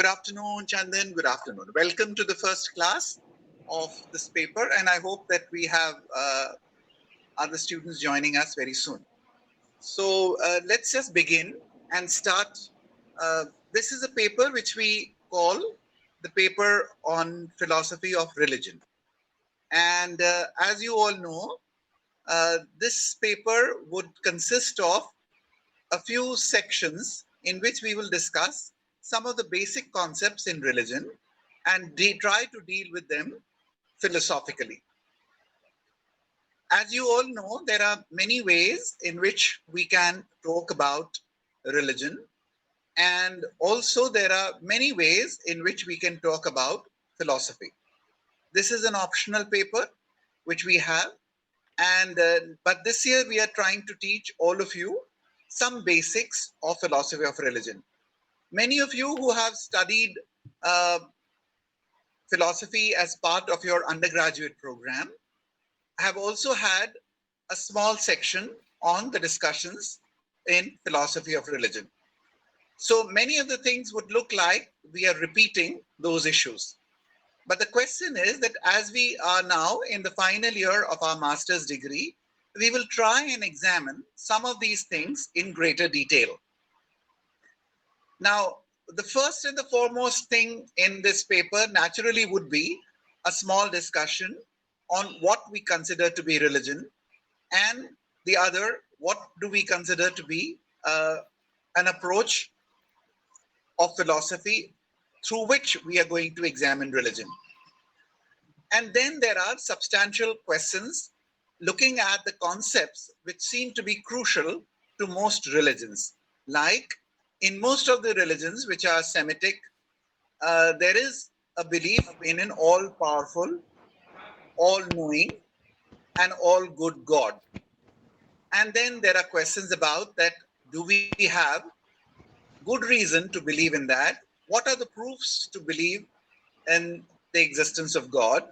Good afternoon, Chandan. Good afternoon. Welcome to the first class of this paper, and I hope that we have other students joining us very soon. So let's just begin and start. Uh, this is a paper which we call the paper on philosophy of religion. And as you all know, this paper would consist of a few sections in which we will discuss some of the basic concepts in religion and try to deal with them philosophically. As you all know, there are many ways in which we can talk about religion, and also there are many ways in which we can talk about philosophy. This is an optional paper which we have, and but this year we are trying to teach all of you some basics of philosophy of religion. Many of you who have studied uh, philosophy as part of your undergraduate program have also had a small section on the discussions in philosophy of religion. So many of the things would look like we are repeating those issues. But the question is that as we are now in the final year of our master's degree, we will try and examine some of these things in greater detail. Now, the first and the foremost thing in this paper naturally would be a small discussion on what we consider to be religion, and the other, what do we consider to be an approach of philosophy through which we are going to examine religion. And then there are substantial questions looking at the concepts which seem to be crucial to most religions. Like in most of the religions which are Semitic, there is a belief in an all powerful, all knowing, and all good God. And then there are questions about that, do we have good reason to believe in that? What are the proofs to believe in the existence of God?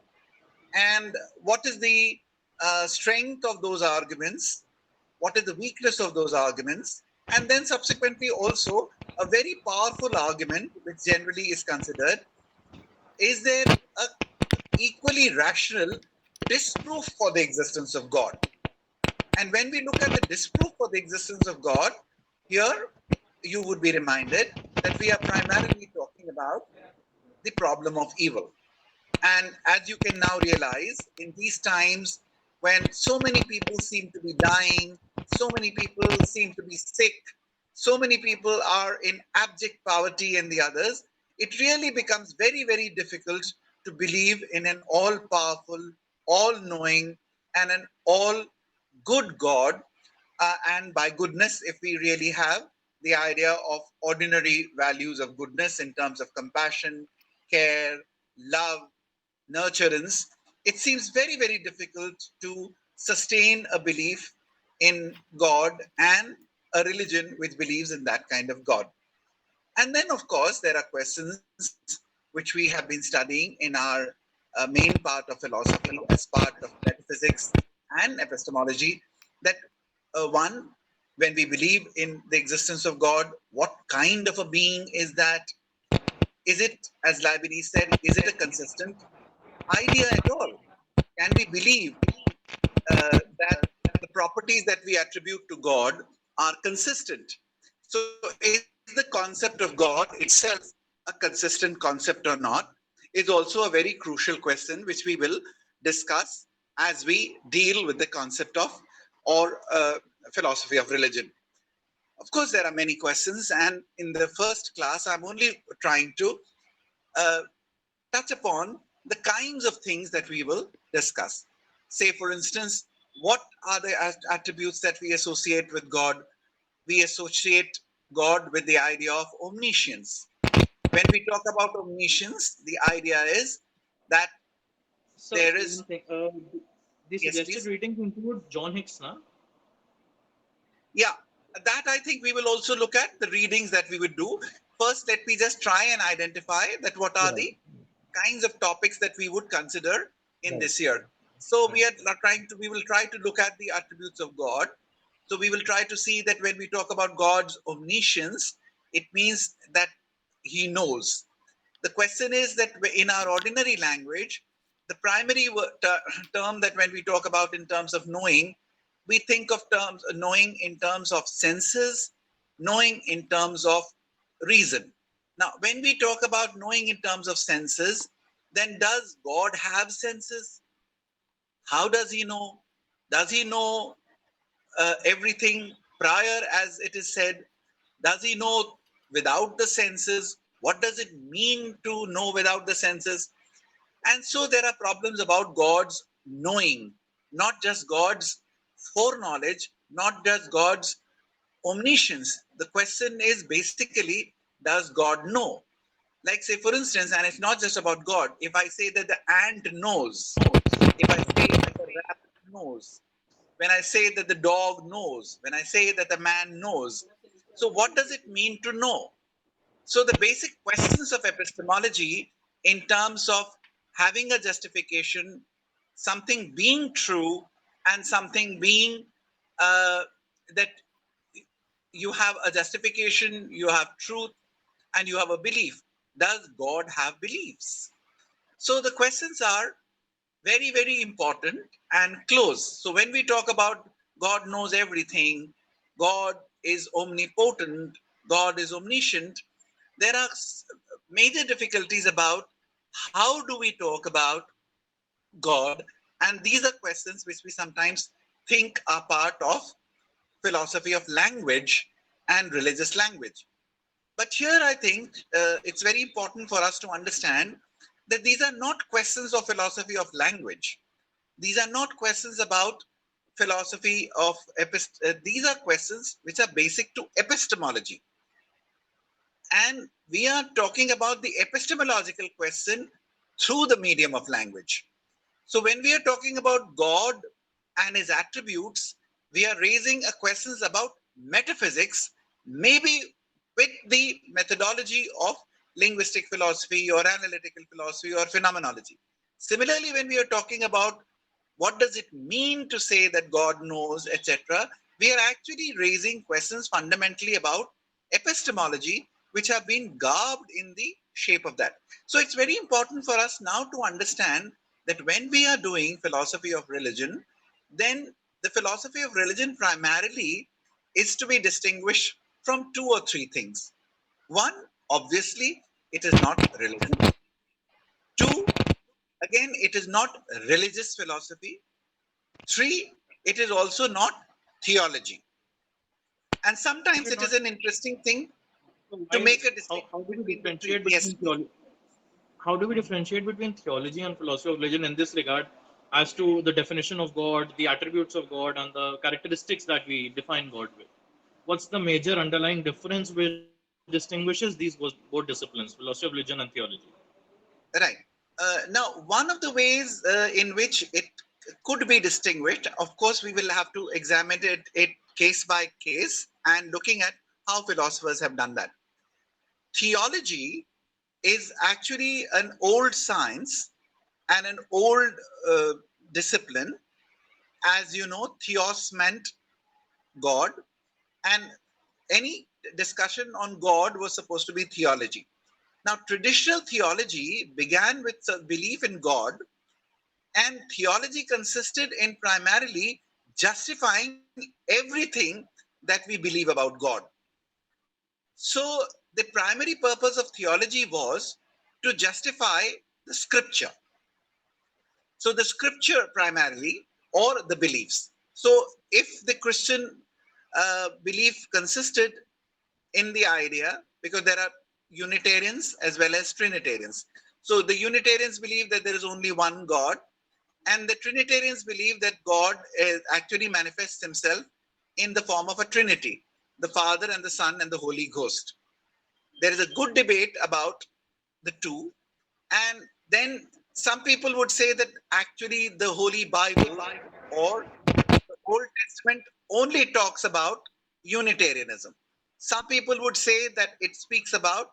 And what is the strength of those arguments? What is the weakness of those arguments? And then subsequently also a very powerful argument which generally is considered, is there a equally rational disproof for the existence of God? And when we look at the disproof for the existence of God, here you would be reminded that we are primarily talking about the problem of evil. And as you can now realize, in these times when so many people seem to be dying, so many people seem to be sick, so many people are in abject poverty and the others, it really becomes very, very difficult to believe in an all powerful, all knowing, and an all good God. And by goodness, if we really have the idea of ordinary values of goodness in terms of compassion, care, love, nurturance, it seems very, very difficult to sustain a belief in God and a religion which believes in that kind of God. And then, of course, there are questions which we have been studying in our main part of philosophy as part of metaphysics and epistemology. That one, when we believe in the existence of God, what kind of a being is that? Is it, as Leibniz said, is it a consistent idea at all? Can we believe that the properties that we attribute to God are consistent? So, is the concept of God itself a consistent concept or not? Is also a very crucial question which we will discuss as we deal with the concept of or philosophy of religion. Of course, there are many questions, and in the first class, I'm only trying to uh, touch upon the kinds of things that we will discuss. Say, for instance, what are the attributes that we associate with God? We associate God with the idea of omniscience. When we talk about omniscience, the idea is that Sir, there one is, thing. The yes, suggested please. readings include John Hicks, na? Yeah, that I think we will also look at the readings that we would do. First, let me just try and identify that what are Right, the kinds of topics that we would consider in right, this year. So right. we will try to look at the attributes of God. So we will try to see that when we talk about God's omniscience, it means that he knows. The question is that in our ordinary language, the primary term that when we talk about in terms of knowing, we think of terms knowing in terms of senses, knowing in terms of reason. Now, when we talk about knowing in terms of senses, then does God have senses? How does he know? Does he know everything prior, as it is said? Does he know without the senses? What does it mean to know without the senses? And so there are problems about God's knowing, not just God's foreknowledge, not just God's omniscience. The question is basically, does God know? Like, say, for instance, and it's not just about God, if I say that the ant knows, if I say that the rabbit knows, when I say that the dog knows, when I say that the man knows, so what does it mean to know? So the basic questions of epistemology in terms of having a justification, something being true, and something being that you have a justification, you have truth, and you have a belief. Does God have beliefs? So the questions are very, very important and close. So when we talk about God knows everything, God is omnipotent, God is omniscient, there are major difficulties about how do we talk about God, and these are questions which we sometimes think are part of philosophy of language and religious language. But here I think it's very important for us to understand that these are not questions of philosophy of language. These are not questions about philosophy of these are questions which are basic to epistemology. And we are talking about the epistemological question through the medium of language. So when we are talking about God and his attributes, we are raising a questions about metaphysics, maybe with the methodology of linguistic philosophy or analytical philosophy or phenomenology. Similarly, when we are talking about what does it mean to say that God knows, etc., we are actually raising questions fundamentally about epistemology, which have been garbed in the shape of that. So it's very important for us now to understand that when we are doing philosophy of religion, then the philosophy of religion primarily is to be distinguished from two or three things. One, obviously, it is not religion. Two, again, it is not religious philosophy. Three, it is also not theology. And sometimes We're it is not, an interesting thing so to why, make a distinction how do we between the three. differentiate Yes, between theology? How do we differentiate between theology and philosophy of religion in this regard as to the definition of God, the attributes of God, and the characteristics that we define God with? What's the major underlying difference which distinguishes these both disciplines, philosophy of religion and theology? right. Now, one of the ways in which it could be distinguished, of course, we will have to examine it case by case and looking at how philosophers have done that. Theology is actually an old science and an old uh, discipline. As you know, theos meant God, and any discussion on God was supposed to be theology. Now, traditional theology began with a belief in God, and theology consisted in primarily justifying everything that we believe about God. So, the primary purpose of theology was to justify the scripture. So, the scripture primarily, or the beliefs. So, if the Christian belief consisted in the idea, because there are Unitarians as well as Trinitarians. So the Unitarians believe that there is only one God, and the Trinitarians believe that God actually manifests himself in the form of a Trinity, the Father and the Son and the Holy Ghost. There is a good debate about the two, and then some people would say that actually the Holy Bible or the Old Testament only talks about Unitarianism. Some people would say that it speaks about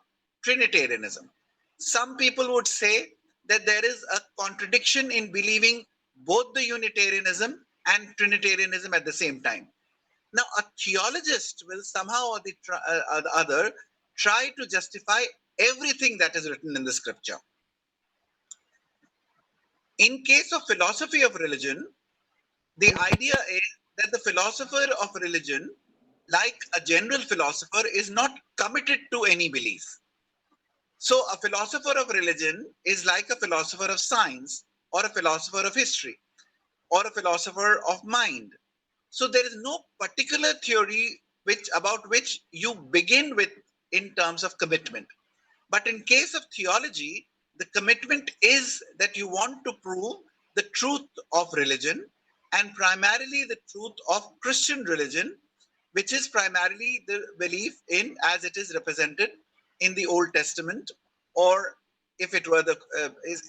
Trinitarianism. Some people would say that there is a contradiction in believing both the Unitarianism and Trinitarianism at the same time. Now, a theologist will somehow or the other try to justify everything that is written in the scripture. In case of philosophy of religion, the idea is that the philosopher of religion, like a general philosopher, is not committed to any belief. So a philosopher of religion is like a philosopher of science or a philosopher of history or a philosopher of mind. So there is no particular theory about which you begin with in terms of commitment. But in case of theology, the commitment is that you want to prove the truth of religion, and primarily the truth of Christian religion, which is primarily the belief in as it is represented in the Old Testament, or if it were the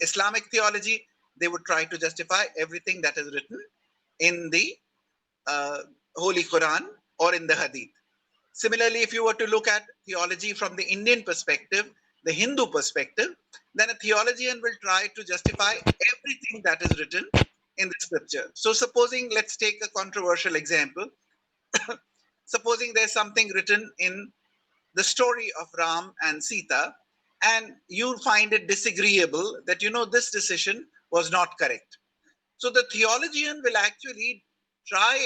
Islamic theology, they would try to justify everything that is written in the uh, Holy Quran or in the Hadith. Similarly, if you were to look at theology from the Indian perspective, the Hindu perspective, then a theologian will try to justify everything that is written in the scripture. So, supposing, let's take a controversial example. Supposing there's something written in the story of Ram and Sita, and you find it disagreeable that, this decision was not correct. So, the theologian will actually try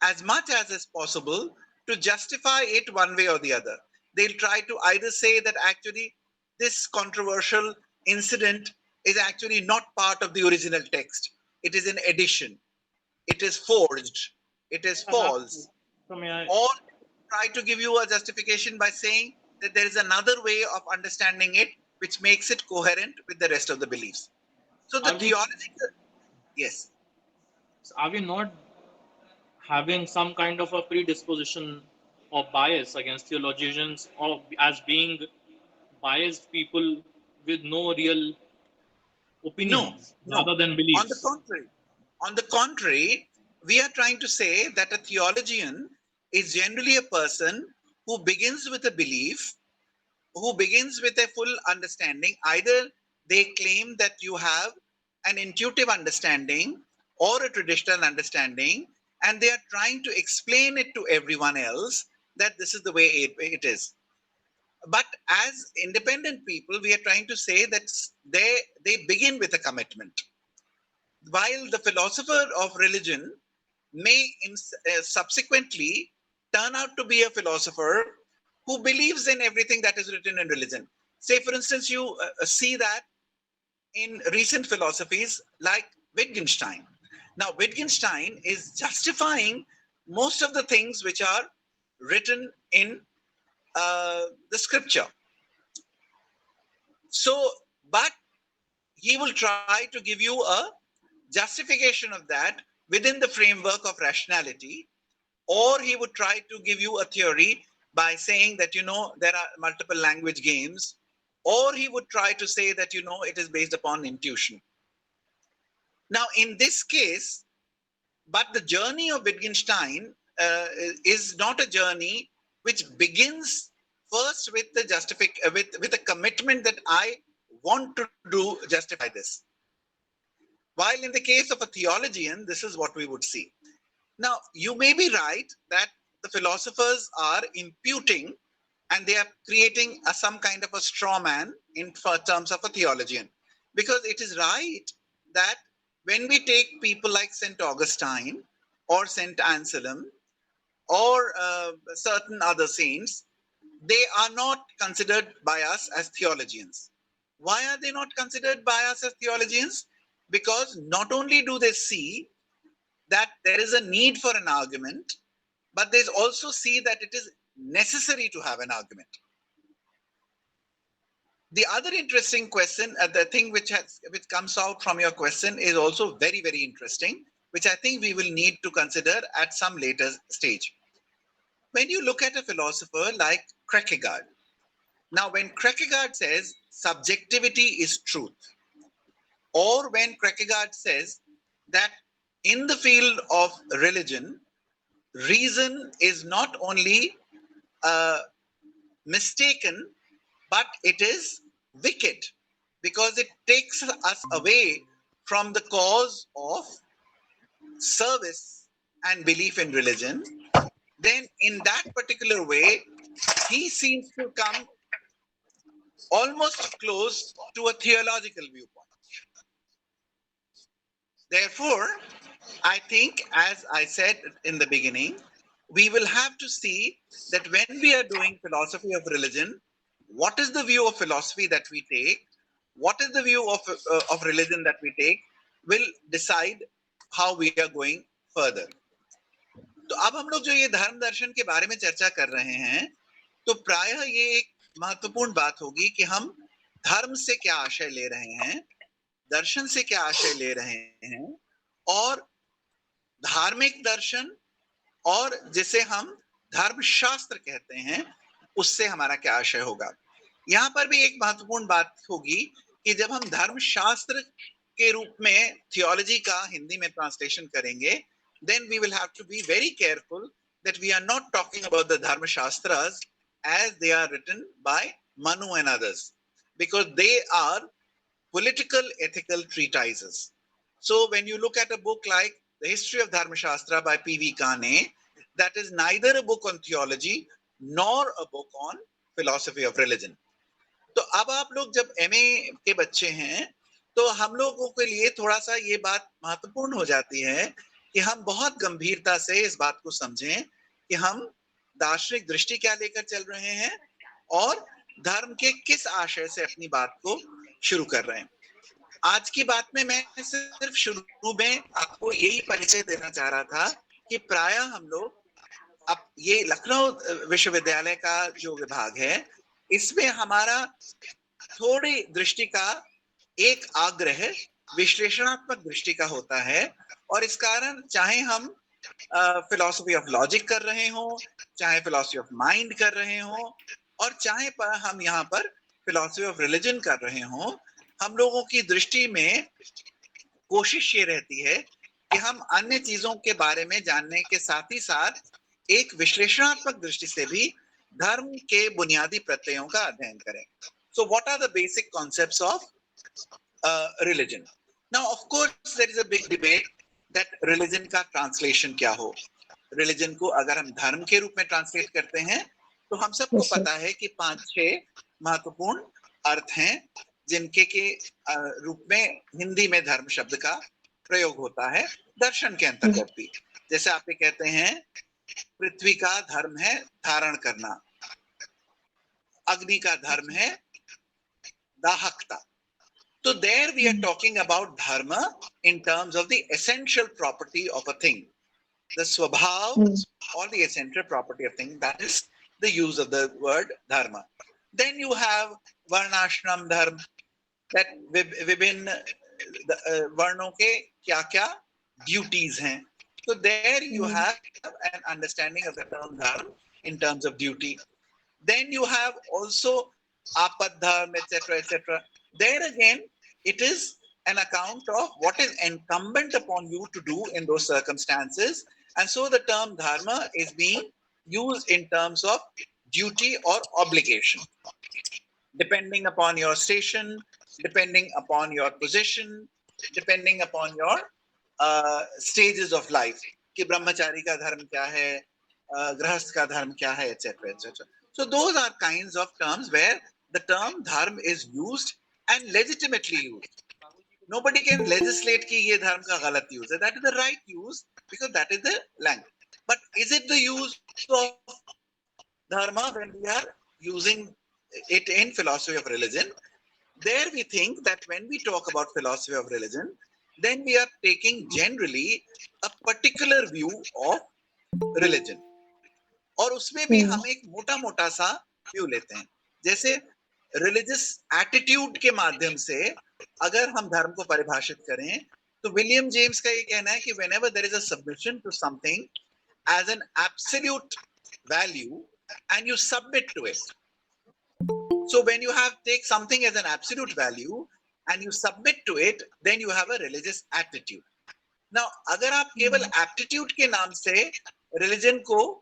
as much as is possible to justify it one way or the other. They'll try to either say that actually this controversial incident is actually not part of the original text. It is an addition. It is forged. It is false. So may I? Or try to give you a justification by saying that there is another way of understanding it which makes it coherent with the rest of the beliefs. So the theological, yes. Are we not having some kind of a predisposition or bias against theologians, or as being biased people with no real No, opinions no. rather than On the beliefs? contrary, on the contrary, we are trying to say that a theologian is generally a person who begins with a belief, who begins with a full understanding. Either they claim that you have an intuitive understanding or a traditional understanding, and they are trying to explain it to everyone else that this is the way it is. But as independent people, we are trying to say that they begin with a commitment, while the philosopher of religion may subsequently turn out to be a philosopher who believes in everything that is written in religion. Say, for instance, you see that in recent philosophies like Wittgenstein. Now, Wittgenstein is justifying most of the things which are written in the scripture. So, but he will try to give you a justification of that within the framework of rationality, or he would try to give you a theory by saying that there are multiple language games, or he would try to say that it is based upon intuition. Now in this case, but the journey of Wittgenstein is not a journey which begins first with the with a commitment that I want to do justify this. While in the case of a theologian, this is what we would see. Now, you may be right that the philosophers are imputing and they are creating some kind of a straw man in terms of a theologian. Because it is right that when we take people like St. Augustine or St. Anselm or certain other saints, they are not considered by us as theologians. Why are they not considered by us as theologians? Because not only do they see that there is a need for an argument, but they also see that it is necessary to have an argument. The other interesting question, the thing which comes out from your question is also very, very interesting, which I think we will need to consider at some later stage. When you look at a philosopher like Kierkegaard, now when Kierkegaard says subjectivity is truth, or when Kierkegaard says that in the field of religion, reason is not only mistaken, but it is wicked because it takes us away from the cause of service and belief in religion. Then, in that particular way, he seems to come almost close to a theological viewpoint. Therefore, I think, as I said in the beginning, we will have to see that when we are doing philosophy of religion, what is the view of philosophy that we take, what is the view of religion that we take, will decide how we are going further. तो अब हम लोग जो ये धर्म दर्शन के बारे में चर्चा कर रहे हैं, तो प्रायः ये एक महत्वपूर्ण बात होगी कि हम धर्म से क्या आशय ले रहे हैं, दर्शन से क्या आशय ले रहे हैं, और धार्मिक दर्शन और जिसे हम धर्मशास्त्र कहते हैं, उससे हमारा क्या आशय होगा। यहाँ पर भी एक महत्वपूर्ण बात होगी कि जब हम धर्मशास्त्र के रूप में थियोलॉजी का हिंदी में ट्रांसलेशन करेंगे, then we will have to be very careful that we are not talking about the dharma shastras as they are written by Manu and others, because they are political ethical treatises. So when you look at a book like The History of Dharma Shastra by P.V. Kane, that is neither a book on theology nor a book on philosophy of religion. तो अब आप लोग जब MA के बच्चे हैं, तो हम लोगों के लिए थोड़ा सा ये बात महत्वपूर्ण हो जाती है कि हम बहुत गंभीरता से इस बात को समझें कि हम दार्शनिक दृष्टि क्या लेकर चल रहे हैं और धर्म के किस आशय से अपनी बात को शुरू कर रहे हैं। आज की बात में मैं सिर्फ शुरू में आपको यही परिचय देना चाह रहा था कि प्रायः हम लोग, अब ये लखनऊ विश्वविद्यालय का जो विभाग है, इसमें हमारा थोड़ी दृष्टि का एक आग्रह विश्लेषणात्मक दृष्टि का होता है, और इस कारण चाहे हम फिलॉसफी ऑफ लॉजिक कर रहे हो, चाहे फिलॉसफी ऑफ माइंड कर रहे हो, और चाहे हम यहाँ पर फिलॉसफी ऑफ रिलीजन कर रहे हो, हम लोगों की दृष्टि में कोशिश ये रहती है कि हम अन्य चीजों के बारे में जानने के साथ ही साथ एक विश्लेषणात्मक दृष्टि से भी धर्म के बुनियादी प्रत्ययों का अध्ययन करें। So what are the basic concepts of religion? Now, of course, there is a big debate that religion का translation क्या हो। Religion को अगर हम धर्म के रूप में translate करते हैं, तो हम सबको पता है कि 5-6 महत्वपूर्ण अर्थ हैं जिनके के रूप में हिंदी में धर्म शब्द का प्रयोग होता है दर्शन के अंतर्गत भी। जैसे आप ये कहते हैं, पृथ्वी का धर्म है धारण करना, अग्नि का धर्म है दाहकता। So there we are talking about dharma in terms of the essential property of a thing, the swabhav or the essential property of thing. That is the use of the word dharma. Then you have varnashram dharma, that विभिन्न वर्णों के क्या-क्या duties हैं. So there you have an understanding of the term dharma in terms of duty. Then you have also apad dharma, etc., etc. There again, it is an account of what is incumbent upon you to do in those circumstances, and so the term dharma is being used in terms of duty or obligation, depending upon your station, depending upon your position, depending upon your stages of life. कि ब्रह्मचारी का धर्म क्या है, गृहस्थ का धर्म क्या है, etc., etc. So those are kinds of terms where the term dharma is used and legitimately used. Nobody can legislate कि ये धर्म का गलत use है. That is the right use because that is the language. But is it the use of dharma when we are using it in philosophy of religion? There we think that when we talk about philosophy of religion, then we are taking generally a particular view of religion. और उसमें भी हम एक मोटा-मोटा सा view लेते हैं. जैसे religious attitude के माध्यम से अगर हम धर्म को परिभाषित करें, तो विलियम जेम्स का ये कहना है कि whenever there is a submission to something as an absolute value and you submit to it. So when you take something as an absolute value and you submit to it, then you have a religious attitude. Now, अगर आप केवल aptitude के नाम से religion को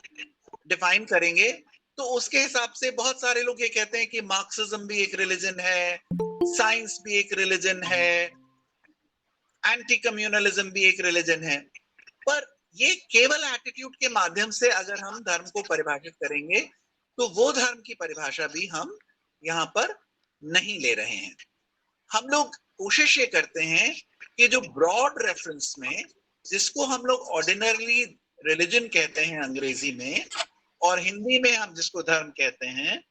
define करेंगे, तो उसके हिसाब से बहुत सारे लोग ये कहते हैं कि मार्क्सिज्म भी एक रिलीजन है, साइंस भी एक रिलीजन है, एंटी कम्युनलिज्म भी एक रिलीजन है. पर ये केवल एटीट्यूड के माध्यम से अगर हम धर्म को परिभाषित करेंगे, तो वो धर्म की परिभाषा भी हम यहाँ पर नहीं ले रहे हैं। हम लोग कोशिश ये करते हैं कि जो ब्रॉड रेफरेंस में, जिसको हम लोग ऑर्डिनरली रिलीजन कहते हैं अंग्रेजी में, और हिंदी में हम जिसको धर्म कहते हैं,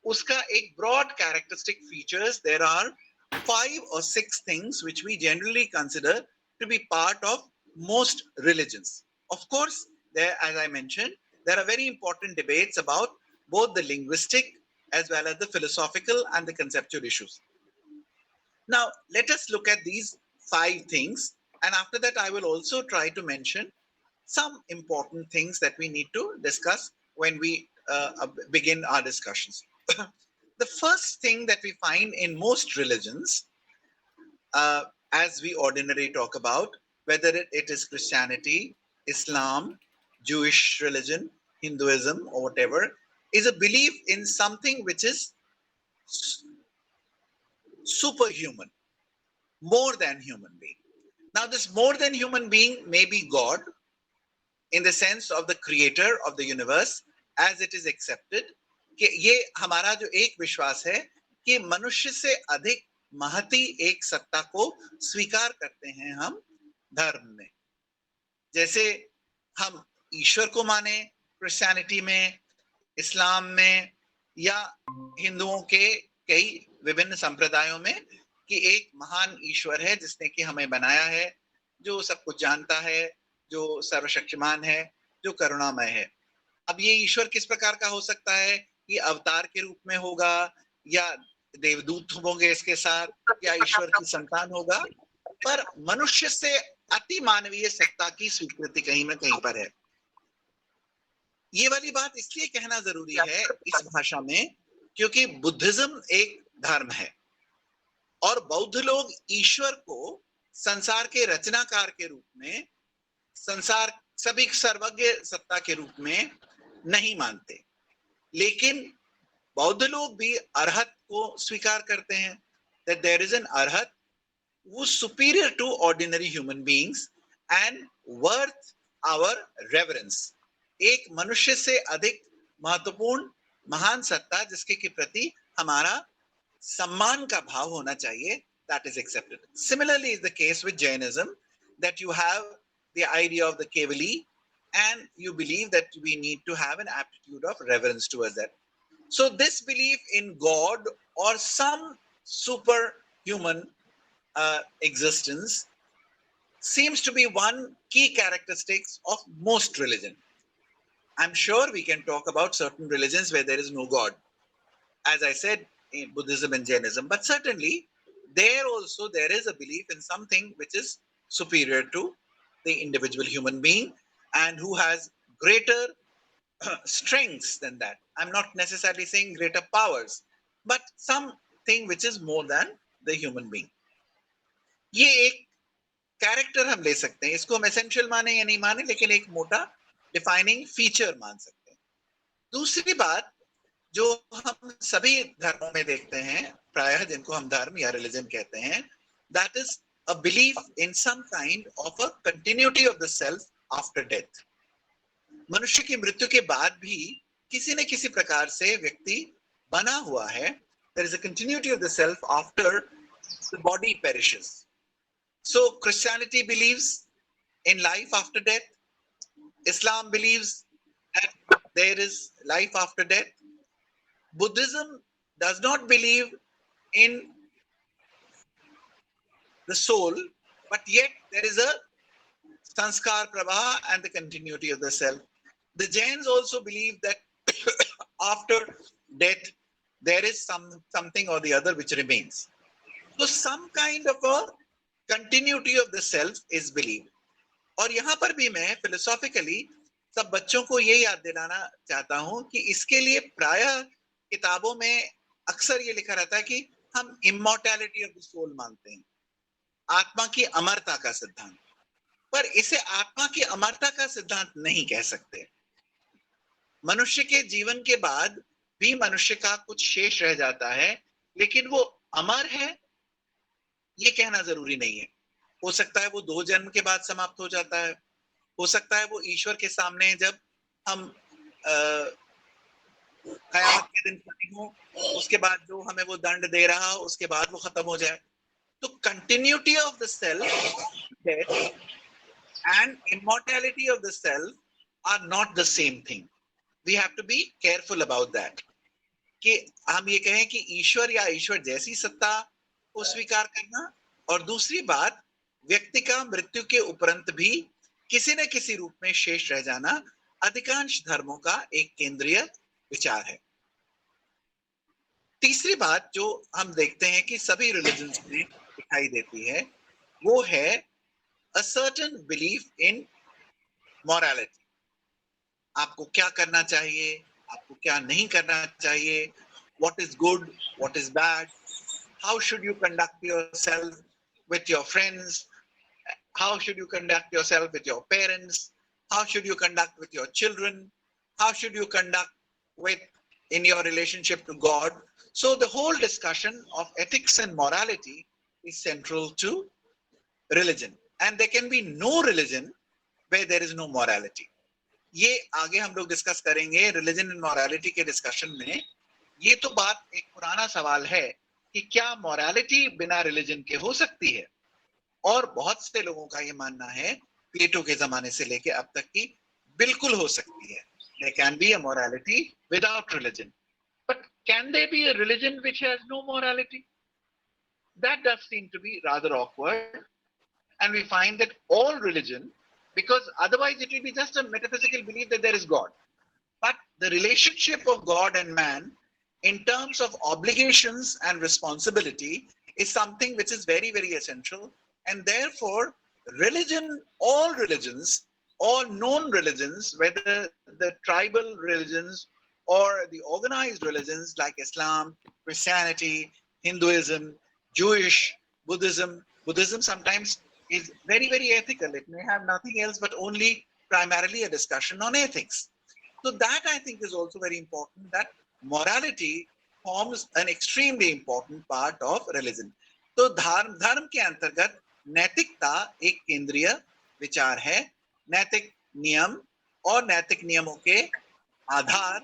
उसका एक broad characteristic features, there are 5 or 6 things which we generally consider to be part of most religions. Of course, there, as I mentioned, there are very important debates about both the linguistic as well as the philosophical and the conceptual issues. Now, let us look at these 5 things, and after that, I will also try to mention some important things that we need to discuss when we begin our discussions. The first thing that we find in most religions, as we ordinarily talk about, whether it is Christianity, Islam, Jewish religion, Hinduism, or whatever, is a belief in something which is superhuman, more than human being. Now, this more than human being may be God in the sense of the creator of the universe, as it is accepted. कि ये हमारा जो एक विश्वास है कि मनुष्य से अधिक महती एक सत्ता को स्वीकार करते हैं हम धर्म में। जैसे हम ईश्वर को माने क्रिश्चियनिटी में, इस्लाम में, या हिंदुओं के कई विभिन्न संप्रदायों में, कि एक महान ईश्वर है जिसने कि हमें बनाया है, जो सब कुछ जानता है, जो सर्वशक्तिमान है, जो करुणामय है। अब ये ईश्वर किस प्रकार का हो सकता है? ये अवतार के रूप में होगा, या देवदूत होंगे इसके साथ, या ईश्वर की संतान होगा, पर मनुष्य से अति मानवीय सत्ता की स्वीकृति कहीं ना कहीं पर है। ये वाली बात इसलिए कहना जरूरी है इस भाषा में, क्योंकि बुद्धिज्म एक धर्म है और बौद्ध लोग ईश्वर को संसार के रचनाकार के रूप में, संसार सभी सर्वज्ञ सत्ता के रूप में नहीं मानते। लेकिन बौद्ध लोग भी अरहत को स्वीकार करते हैं, that there is an arhat who is superior to ordinary human beings and worth our reverence. एक मनुष्य से अधिक महत्वपूर्ण महान सत्ता जिसके के प्रति हमारा सम्मान का भाव होना चाहिए, that is accepted. Similarly is the case with Jainism, that you have the idea of the Kevali, and you believe that we need to have an aptitude of reverence towards that. So this belief in God or some superhuman existence seems to be one key characteristics of most religion. I'm sure we can talk about certain religions where there is no God, as I said, in Buddhism and Jainism, but certainly there also there is a belief in something which is superior to the individual human being and who has greater strengths than that. I'm not necessarily saying greater powers, but something which is more than the human being. ये एक character हम ले सकते हैं, इसको हम essential माने या नहीं माने, लेकिन एक मोटा डिफाइनिंग फीचर मान सकते हैं। दूसरी बात जो हम सभी धर्मों में देखते हैं, प्रायः जिनको हम धर्म या रिलीजन कहते हैं, that is a belief in some kind of a continuity of the self after death. मनुष्य की मृत्यु के बाद भी किसी न किसी प्रकार से व्यक्ति बना हुआ है. There is a continuity of the self after the body perishes. So Christianity believes in life after death. Islam believes that there is life after death. Buddhism does not believe in the soul, but yet there is a sanskar pravaha and the continuity of the self. The Jains also believe that after death there is something or the other which remains. So some kind of a continuity of the self is believed. और यहाँ पर भी मैं philosophically सब बच्चों को ये याद दिलाना चाहता हूँ कि इसके लिए प्रायः किताबों में अक्सर ये लिखा रहता है कि हम immortality of the soul मानते हैं, आत्मा की अमरता का सिद्धांत, पर इसे आत्मा की अमरता का सिद्धांत नहीं कह सकते. मनुष्य के जीवन के बाद भी मनुष्य का कुछ शेष रह जाता है, लेकिन वो अमर है ये कहना जरूरी नहीं है. हो सकता है वो 2 जन्म के बाद समाप्त हो जाता है, हो सकता है वो ईश्वर के सामने जब हम कयामत के दिन खड़ी हो, उसके बाद जो हमें वो दंड दे रहा हो उसके बाद वो खत्म हो जाए। तो continuity of the self, death and immortality of the self are not the same thing. We have to be careful about that. कि हम ये कहें कि ईश्वर या ईश्वर जैसी सत्ता को स्वीकार करना, और दूसरी बात व्यक्ति का मृत्यु के उपरांत भी किसी न किसी रूप में शेष रह जाना अधिकांश धर्मों का एक केंद्रीय विचार है। तीसरी बात जो हम देखते हैं कि सभी रिलीजन्स में दिखाई देती है वो है a certain belief in morality. आपको क्या करना चाहिए, आपको क्या नहीं करना चाहिए, what is good, what is bad, how should you conduct yourself with your friends, how should you conduct yourself with your parents, how should you conduct with your children, how should you conduct with in your relationship to God. So the whole discussion of ethics and morality is central to religion, and there can be no religion where there is no morality. ये आगे हम लोग discuss करेंगे religion and morality के discussion में। ये तो बात एक पुराना सवाल है कि क्या मॉरलिटी बिना रिलीजन के हो सकती है, और बहुत से लोगों का ये मानना है प्लेटो के जमाने से लेके अब तक की बिल्कुल हो सकती है। There can be a morality without religion, but can there be a religion which has no morality? That does seem to be rather awkward, and we find that all religion, because otherwise it will be just a metaphysical belief that there is God. But the relationship of God and man in terms of obligations and responsibility is something which is very, very essential. And therefore, religion, all religions, all known religions, whether the tribal religions or the organized religions like Islam, Christianity, Hinduism, Jewish, Buddhism, Buddhism sometimes is very, very ethical. It may have nothing else but only primarily a discussion on ethics. So that I think is also very important, that morality forms an extremely important part of religion. तो धर्म के अंतर्गत नैतिकता एक केंद्रीय विचार है। नैतिक नियम और नैतिक नियमों के आधार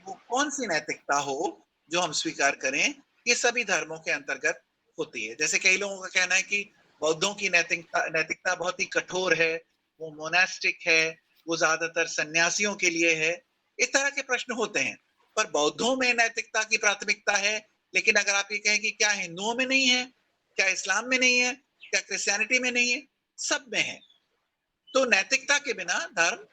वो कौन सी नैतिकता हो जो हम स्वीकार करें, ये सभी धर्मों के अंतर्गत होती है। जैसे कई लोगों का कहना है कि बौद्धों की नैतिकता बहुत ही कठोर है, वो मोनास्टिक है, वो ज्यादातर सन्यासियों के लिए है। इस तरह के प्रश्न होते हैं, पर बौद्धों में नैतिकता की प्राथमिकता है, लेकिन अगर आप ये कहें कि क्या हिंदुओं में नहीं है, क्या इस्लाम में नहीं है, क्या क्रिश्चियनिटी में नहीं है, सब में है। तो नैतिकता के बिना धर्म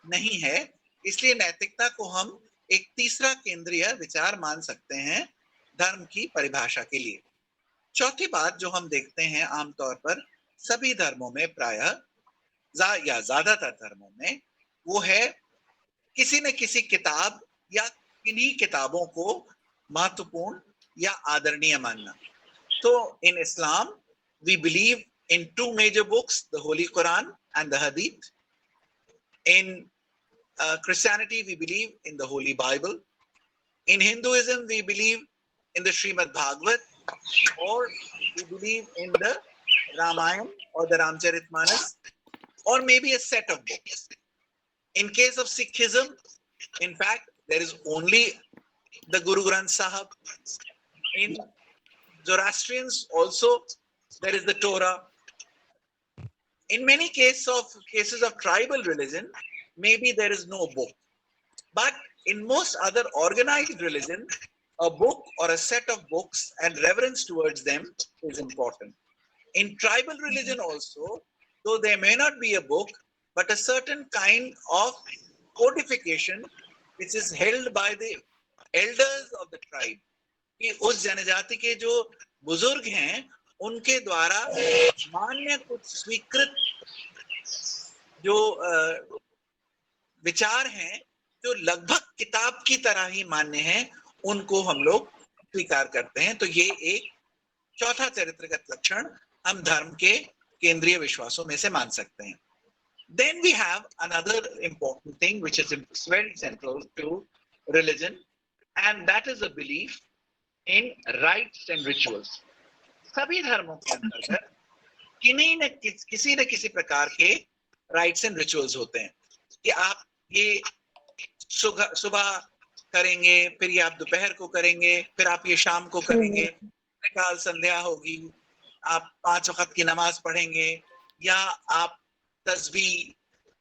नहीं है, इसलिए नैतिकता को हम एक तीसरा केंद्रीय विचार मान सकते हैं धर्म की परिभाषा के लिए। चौथी बात जो हम देखते हैं आमतौर पर सभी धर्मों में प्रायः या ज्यादातर धर्मों में, वो है किसी न किसी किताब या किन्हीं किताबों को महत्वपूर्ण या आदरणीय मानना। तो इन इस्लाम we believe in two major books, the Holy Quran and the Hadith. In Christianity, we believe in the Holy Bible. In Hinduism, we believe in the Srimad Bhagavad, or we believe in the Ramayana or the Ramcharitmanas, or maybe a set of books. In case of Sikhism, in fact, there is only the Guru Granth Sahib. In Zoroastrians also, there is the Torah. In many cases of tribal religion, maybe there is no book. But in most other organized religion, a book or a set of books and reverence towards them is important. In tribal religion also, though there may not be a book, but a certain kind of codification which is held by the elders of the tribe. कि उस जनजाति के जो बुजुर्ग हैं उनके द्वारा मान्य कुछ स्वीकृत जो विचार हैं जो लगभग किताब की तरह ही मान्य हैं, उनको हम लोग स्वीकार करते हैं। तो ये एक चौथा चरित्रगत लक्षण हम धर्म के केंद्रीय विश्वासों में से मान सकते हैं। Then we have another important thing which is very central to religion, and that is a belief in rites and rituals. सभी धर्मों के अंतर्गत किसी न किसी प्रकार के राइट्स एंड रिचुअल्स होते हैं कि आप ये सुबह करेंगे, फिर ये आप दोपहर को करेंगे, फिर आप ये शाम को करेंगे, काल संध्या होगी, आप 5 वक्त की नमाज पढ़ेंगे, या आप तस्बीह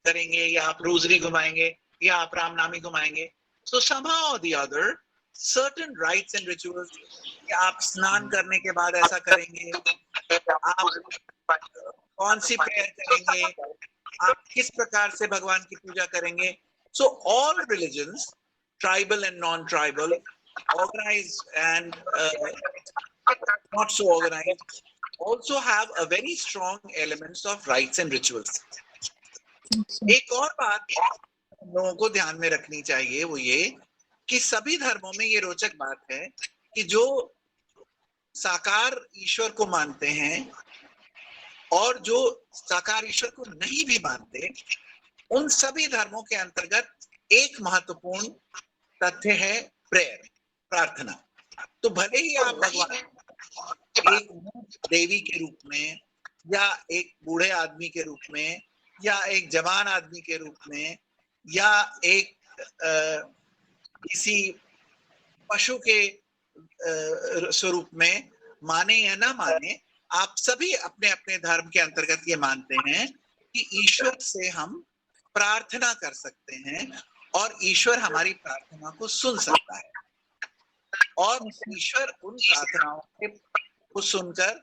करेंगे, या आप रोजरी घुमाएंगे, या आप रामनामी घुमाएंगे. So somehow or the other, certain rites and rituals, कि आप स्नान करने के बाद ऐसा करेंगे, आप कौन सी प्रेयर करेंगे, आप किस प्रकार से भगवान की पूजा करेंगे. So all religions, tribal and non-tribal, organized and not so organized, also have a very strong elements of rites and rituals. एक और बात लोगों को ध्यान में रखनी चाहिए वो ये कि सभी धर्मों में ये रोचक बात है कि जो साकार ईश्वर को मानते हैं और जो साकार ईश्वर को नहीं भी मानते, उन सभी धर्मों के अंतर्गत एक महत्वपूर्ण तथ्य है प्रेयर, प्रार्थना. तो भले ही आप भगवान एक देवी के रूप में, या एक बूढ़े आदमी के रूप में, या एक जवान आदमी के रूप में, या एक किसी पशु के स्वरूप में माने या ना माने, आप सभी अपने अपने धर्म के अंतर्गत ये मानते हैं कि ईश्वर से हम प्रार्थना कर सकते हैं और ईश्वर हमारी प्रार्थना को सुन सकता है, और ईश्वर उन प्रार्थनाओं को सुनकर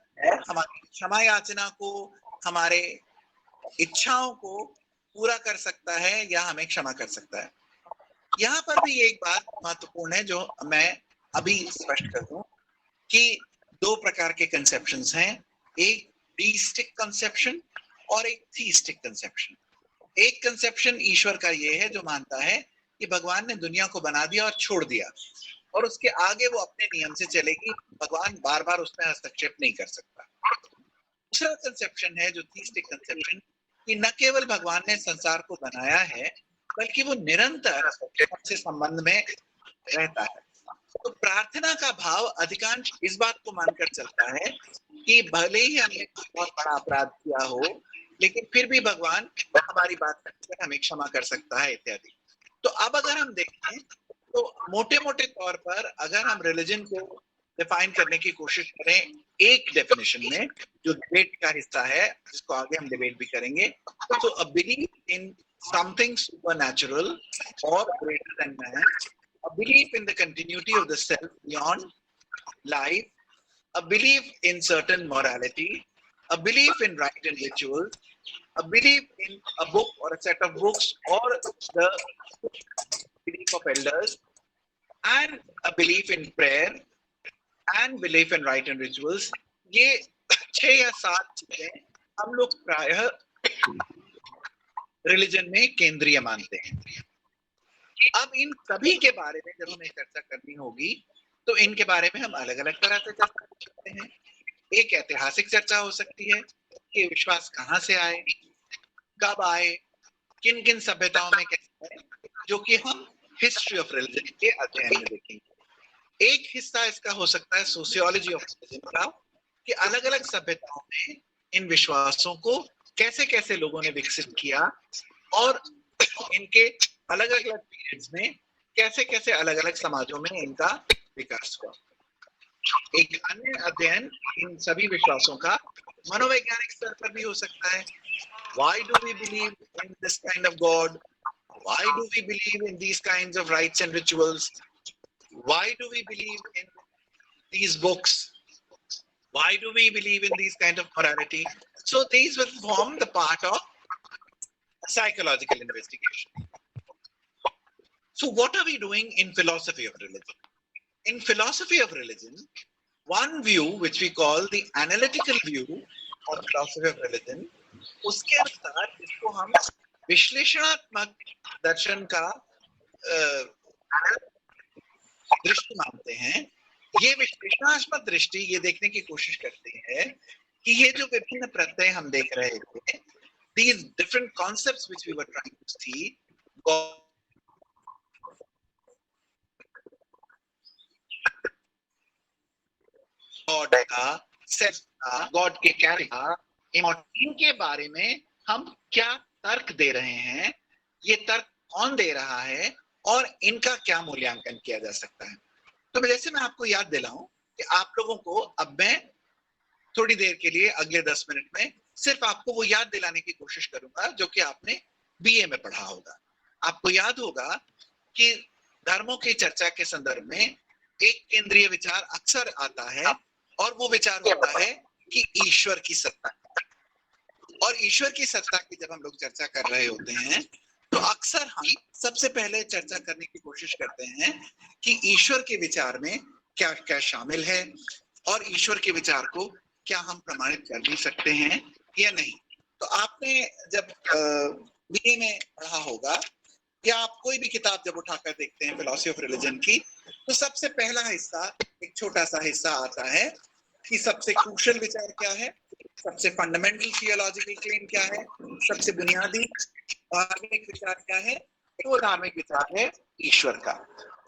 हमारी क्षमा याचना को, हमारे इच्छाओं को पूरा कर सकता है या हमें क्षमा कर सकता है. यहाँ पर भी एक बात महत्वपूर्ण है जो मैं अभी स्पष्ट कर दूं कि दो प्रकार के कंसेप्शंस हैं, एक डीस्टिक कंसेप्शन और एक थीस्टिक कंसेप्शन. एक कंसेप्शन ईश्वर का ये है जो मानता है कि भगवान ने दुनिया को बना दिया और छोड़ दिया, और उसके आगे वो अपने नियम से चलेगी, भगवान बार बार उसमें हस्तक्षेप नहीं कर सकता. दूसरा कंसेप्शन है जो थीस्टिक कंसेप्शन, कि न केवल भगवान ने संसार को बनाया है बल्कि वो निरंतर सबसे संबंध में रहता है. तो प्रार्थना का भाव अधिकांश इस बात को मानकर चलता है कि भले ही हमने बहुत बड़ा अपराध किया हो, लेकिन फिर भी भगवान हमारी बात करके हमें क्षमा कर सकता है इत्यादि. तो अब अगर हम देखें तो मोटे मोटे तौर पर अगर हम रिलीजन को डिफाइन करने की कोशिश करें एक डेफिनेशन में जो डिबेट का हिस्सा है, जिसको आगे हम डिबेट भी करेंगे, तो a belief in something supernatural और greater than man, a belief in the continuity of the self beyond life, a belief in certain morality, a belief in rite and rituals, a belief in a book or a set of books or the belief of elders, and a belief in prayer and belief in rite and rituals. ये 6 या 7 चीजें हम लोग प्रायः religion में केंद्रीय मानते हैं. अब इन सभी के बारे में जब हमें चर्चा करनी होगी तो इनके बारे में हम अलग अलग तरह से चर्चा कर सकते हैं. एक ऐतिहासिक चर्चा हो सकती है कि विश्वास कहाँ से आए, कब आए, किन किन सभ्यताओं में कैसे आए, जो कि हम हिस्ट्री ऑफ रिलीजन के अध्ययन में देखेंगे. एक हिस्सा इसका हो सकता है सोशियोलॉजी ऑफ रिलीजन का, कि अलग अलग सभ्यताओं में इन विश्वासों को कैसे कैसे लोगों ने विकसित किया और इनके अलग अलग पीरियड्स में कैसे कैसे अलग अलग समाजों में इनका विकास हुआ. एक अन्य अध्ययन इन सभी विश्वासों का मनोवैज्ञानिक स्तर पर भी हो सकता है. Why do we believe in this kind of God? Why do we believe in these kinds of rites and rituals? Why do we believe in these books? Why do we believe in these kind of morality? So these will form the part of psychological investigation. So what are we doing in philosophy of religion? In philosophy of religion, one view which we call the analytical view of philosophy of religion, उसके अनुसार इसको हम विश्लेषणात्मक दर्शन का दृष्टि मानते हैं. ये विश्लेषणात्मक दृष्टि ये देखने की कोशिश करती है कि ये जो विभिन्न प्रत्यय हम देख रहे थे, these different concepts which we were trying to see, God का, सेल्फ का, गॉड के कैरेक्टर, इनके बारे में हम क्या तर्क दे रहे हैं, ये तर्क कौन दे रहा है और इनका क्या मूल्यांकन किया जा सकता है। तो जैसे मैं आपको याद दिलाऊं कि आप लोगों को अब मैं थोड़ी देर के लिए अगले 10 मिनट में सिर्फ आपको वो याद दिलाने की कोशिश करूंगा जो कि आपने बीए में पढ़ा होगा। आपको याद होगा कि धर्मों की चर्चा के संदर्भ में एक केंद्रीय विचार अक्सर आता है और वो विचार होता है कि ईश्वर की सत्ता। और ईश्वर की सत्ता की जब हम लोग चर्चा कर रहे होते हैं तो अक्सर हम सबसे पहले चर्चा करने की कोशिश करते हैं कि ईश्वर के विचार में क्या क्या शामिल है और ईश्वर के विचार को क्या हम प्रमाणित कर भी सकते हैं या नहीं। तो आपने जब बीए में पढ़ा होगा या आप कोई भी किताब जब उठाकर देखते हैं फिलॉसफी ऑफ रिलीजन की, तो सबसे पहला हिस्सा, एक छोटा सा हिस्सा आता है कि सबसे क्रूशियल विचार क्या है, सबसे फंडामेंटल थियोलॉजिकल क्लेम क्या है, सबसे बुनियादी धार्मिक विचार क्या है। तो धार्मिक विचार है ईश्वर का।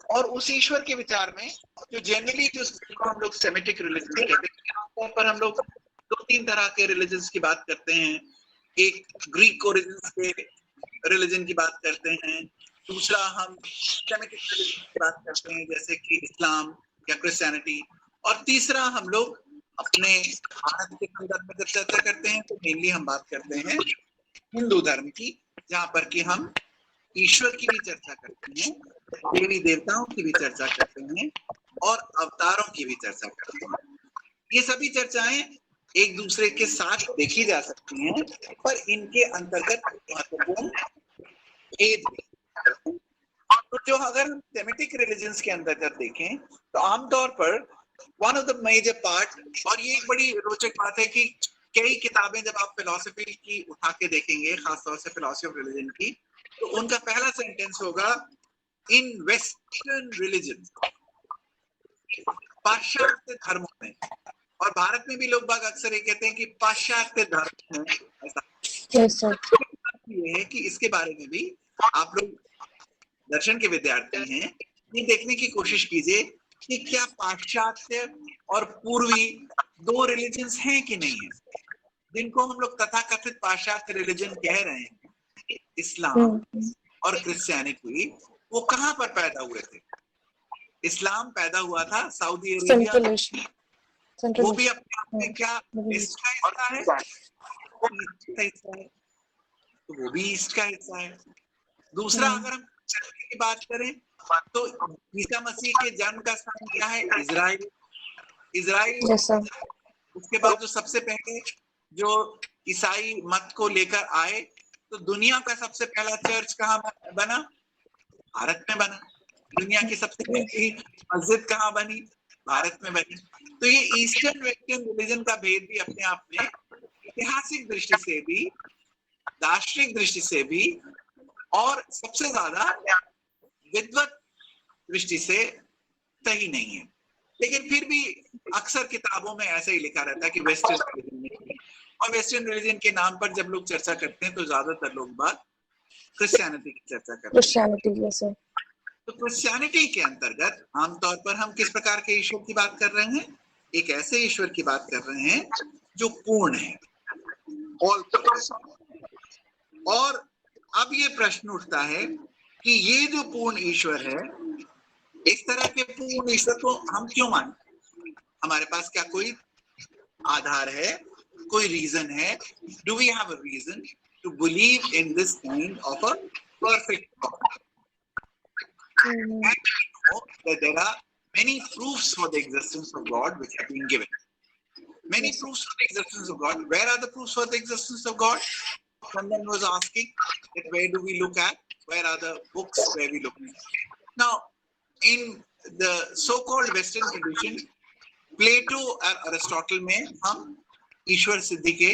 और उस ईश्वर के विचार में जो जनरली जिसको हम लोग सेमिटिक रिलीजन कहते हैं, आमतौर पर हम लोग 2-3 तरह के रिलीजन्स की बात करते हैं। एक ग्रीक ओरिजिन्स के रिलीजन की बात करते हैं, दूसरा हम सेमिटिक रिलीजन की बात करते हैं जैसे कि इस्लाम या क्रिश्चियनिटी, और तीसरा हम लोग अपने भारत के संदर्भ में जब चर्चा करते हैं तो मेनली हम बात करते हैं हिंदू धर्म की, जहां पर कि हम ईश्वर की भी चर्चा करते हैं, देवी देवताओं की भी चर्चा करते हैं और अवतारों की भी चर्चा करते हैं। ये सभी चर्चाएं एक दूसरे के साथ देखी जा सकती हैं, पर इनके अंतर्गत महत्वपूर्ण भेद भी। तो जो अगर हम सेमिटिक रिलीजन्स के अंतर्गत देखें तो आमतौर पर one of the major part, और ये एक बड़ी रोचक बात है कि कई किताबें जब आप फिलॉसफी की उठा के देखेंगे, खासतौर से फिलॉसफी ऑफ रिलीजन की, तो उनका पहला सेंटेंस होगा इन वेस्टर्न रिलीजन, पाश्चात्य धर्मों में। और भारत में भी लोग बाग अक्सर ये कहते हैं कि पाश्चात्य धर्म है। ऐसा ये है कि इसके बारे में भी आप लोग दर्शन के विद्यार्थी हैं, ये देखने की कोशिश कीजिए कि क्या पाश्चात्य और पूर्वी दो रिलीजन्स हैं कि नहीं है। जिनको हम लोग तथाकथित पाश्चात्य रिलीजन कह रहे हैं, इस्लाम और क्रिश्चियनिटी, वो कहाँ पर पैदा हुए थे? इस्लाम पैदा हुआ था सऊदी अरेबिया, वो भी अपने आप में क्या ईस्ट का हिस्सा है? वो ईस्ट का हिस्सा है, तो वो भी ईस्ट का हिस्सा है। दूसरा, अगर हम चर्च की बात करें तो ईसा मसीह के जन्म का स्थान क्या है? इजराइल। इजराइल उसके बाद जो सबसे पहले जो ईसाई मत को लेकर आए, तो दुनिया का सबसे पहला चर्च कहाँ बना? भारत में बना। दुनिया की सबसे पहली मस्जिद कहाँ बनी? भारत में बनी। तो ये ईस्टर्न वेस्टर्न रिलीजन का भेद भी अपने आप में ऐतिहासिक दृष्टि से भी, दार्शनिक दृष्टि से भी, और सबसे ज्यादा विद्वत दृष्टि से सही नहीं है। लेकिन फिर भी अक्सर किताबों में ऐसा ही लिखा रहता है कि वेस्टर्न रिलीजन, और वेस्टर्न रिलीजन के नाम पर जब लोग चर्चा करते हैं तो ज्यादातर लोग बात क्रिश्चियनिटी की चर्चा करते हैं। तो क्रिश्चियनिटी के अंतर्गत आमतौर पर हम किस प्रकार के ईश्वर की बात कर रहे हैं? एक ऐसे ईश्वर की बात कर रहे हैं जो पूर्ण है, ऑल पावरफुल। और अब ये प्रश्न उठता है कि ये जो पूर्ण ईश्वर है, इस तरह के पूर्ण ईश्वर को हम क्यों माने? हमारे पास क्या कोई आधार है, कोई रीजन है? Do we have a reason to believe in this kind of a perfect God? And we know that there are many proofs for the existence of God which have been given. Many proofs for the existence of God. Where are the proofs for the existence of God? Someone was asking that where do we look at? Where are the books where we look at? Now, in the so-called Western tradition, Plato और Aristotle में हम ईश्वर सिद्धि के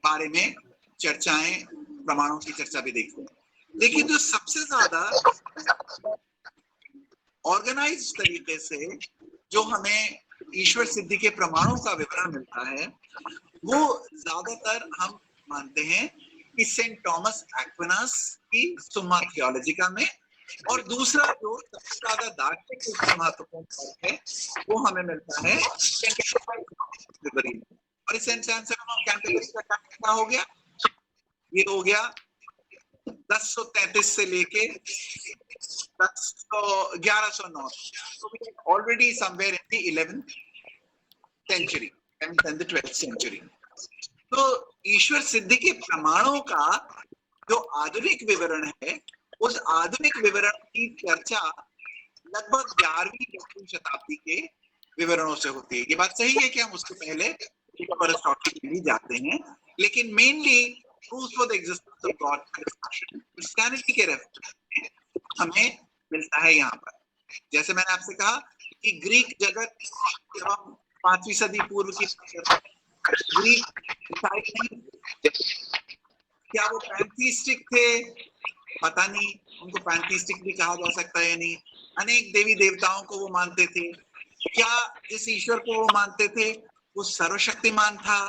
बारे में चर्चाएं, प्रमाणों की चर्चा भी देखते हैं। लेकिन जो सबसे ज्यादा ऑर्गेनाइज तरीके से जो हमें ईश्वर सिद्धि के प्रमाणों का विवरण मिलता है, वो ज्यादातर हम मानते हैं कि सेंट थॉमस एक्विनास की सुम्मा थियोलॉजिका में, और दूसरा जो सबसे ज्यादा दार्शनिक रूप से महत्वपूर्ण फर्क है वो हमें मिलता है में। और इस कैंटरबरी का क्या हो गया? ये हो गया 1033 से लेके 1109. So we are already somewhere in the 11th century and then the 12th century. तो ईश्वर सिद्धि के प्रमाणों का जो आधुनिक विवरण है, उस आधुनिक विवरण की चर्चा लगभग 11वीं शताब्दी के विवरणों से होती है। ये बात सही है कि हम उसके पहले अरिस्टोटल के लिए जाते हैं, लेकिन mainly proof for the existence of God का डिस्कशन क्रिश्चियनिटी के रेफरेंस में हमें मिलता है यहाँ पर। जैसे मैंने आपसे कहा कि ग्रीक जगत, जब हम 5वीं सदी पूर्व की ग्रीक क्या वो पैंथीस्टिक थे? पता नहीं, उनको पैंथीस्टिक भी कहा जा सकता है या नहीं। अनेक देवी देवताओं को वो मानते थे। क्या जिस ईश्वर को वो मानते थे वो सर्वशक्तिमान था?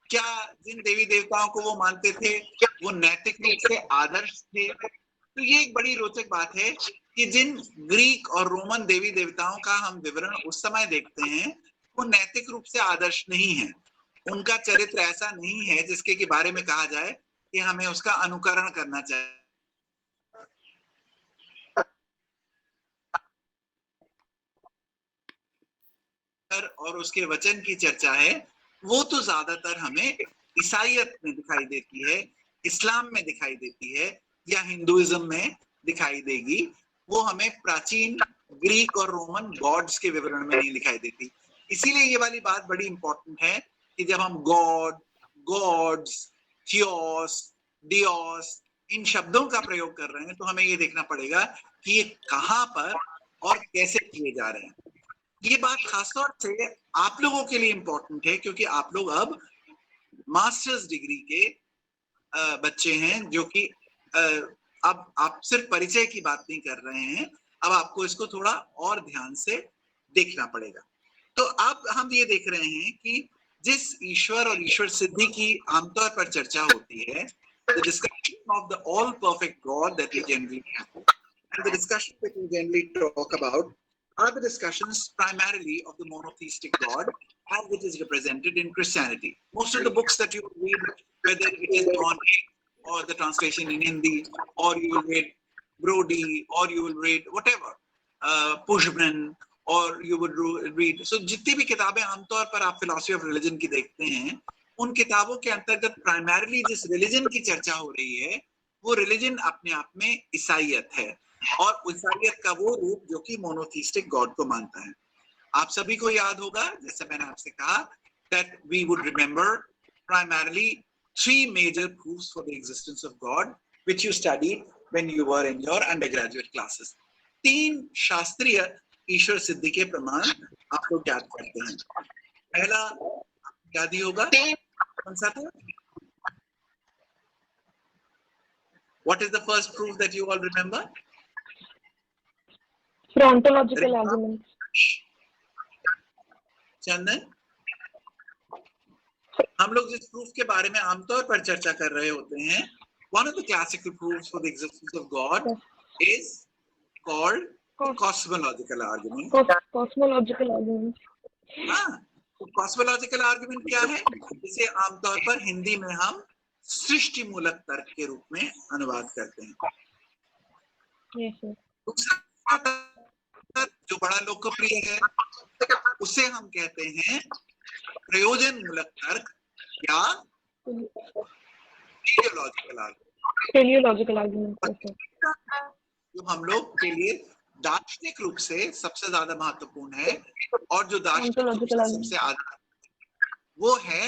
क्या जिन देवी देवताओं को वो मानते थे वो नैतिक रूप से आदर्श थे? तो ये एक बड़ी रोचक बात है कि जिन ग्रीक और रोमन देवी देवताओं का हम विवरण उस समय देखते हैं वो नैतिक रूप से आदर्श नहीं है। उनका चरित्र ऐसा नहीं है जिसके के बारे में कहा जाए कि हमें उसका अनुकरण करना चाहिए। और उसके वचन की चर्चा है वो तो ज्यादातर हमें ईसाईयत में दिखाई देती है, इस्लाम में दिखाई देती है या हिंदुइज्म में दिखाई देगी। वो हमें प्राचीन ग्रीक और रोमन गॉड्स के विवरण में नहीं दिखाई देती। इसीलिए ये वाली बात बड़ी इंपॉर्टेंट है कि जब हम गॉड, गॉड्स, थियोस, डियोस इन शब्दों का प्रयोग कर रहे हैं तो हमें ये देखना पड़ेगा कि ये कहाँ पर और कैसे किए जा रहे हैं। ये बात खासतौर से आप लोगों के लिए इंपॉर्टेंट है क्योंकि आप लोग अब मास्टर्स डिग्री के बच्चे हैं, जो कि अब आप सिर्फ परिचय की बात नहीं कर रहे हैं, अब आपको इसको थोड़ा और ध्यान से देखना पड़ेगा। तो अब हम ये देख रहे हैं कि जिस ईश्वर और ईश्वर सिद्धि की आमतौर पर चर्चा होती है, the discussion of the all perfect God that we generally have, and the discussion that we generally talk about are the discussions primarily of the monotheistic God as it is represented in Christianity. Most of the books that you read, whether it is on or the translation in Hindi, or you will read Brody, or you will read whatever, Pushman, और you would read, so जितनी भी किताबें आमतौर पर आप philosophy of religion की देखते हैं, उन किताबों के अंतर्गत प्राइमरली जिस रिलीजन की चर्चा हो रही है वो रिलीजन अपने आप में ईसाईयत है, और ईसाईयत का वो रूप जो कि मोनोथीस्टिक गॉड को मानता है। आप सभी को याद होगा, जैसे मैंने आपसे कहा, that we would remember primarily 3 major proofs for the existence of God which you studied when you were in your undergraduate classes. 3 शास्त्रीय ईश्वर सिद्धि के प्रमाण आप लोग याद करते हैं। पहला याद ही होगा, कौन सा था? What is the first proof that you all remember? Ontological argument. चंदन, हम लोग जिस प्रूफ के बारे में आमतौर पर चर्चा कर रहे होते हैं, one of the classical proofs for the existence of God is called cosmological argument. Cosmological argument. हाँ, तो cosmological argument क्या है? इसे आमतौर पर हिंदी में हम सृष्टि मूलक तर्क के रूप में अनुवाद करते हैं। Yes, sir. दूसरा तर्क जो बड़ा लोकप्रिय है उसे हम कहते हैं प्रयोजन मूलक तर्क या teleological argument. Teleological argument. Yes, sir. जो हम लोग के लिए दार्शनिक रूप से सबसे ज्यादा महत्वपूर्ण है और जो दार्शनिक रूप से सबसे आधार वो है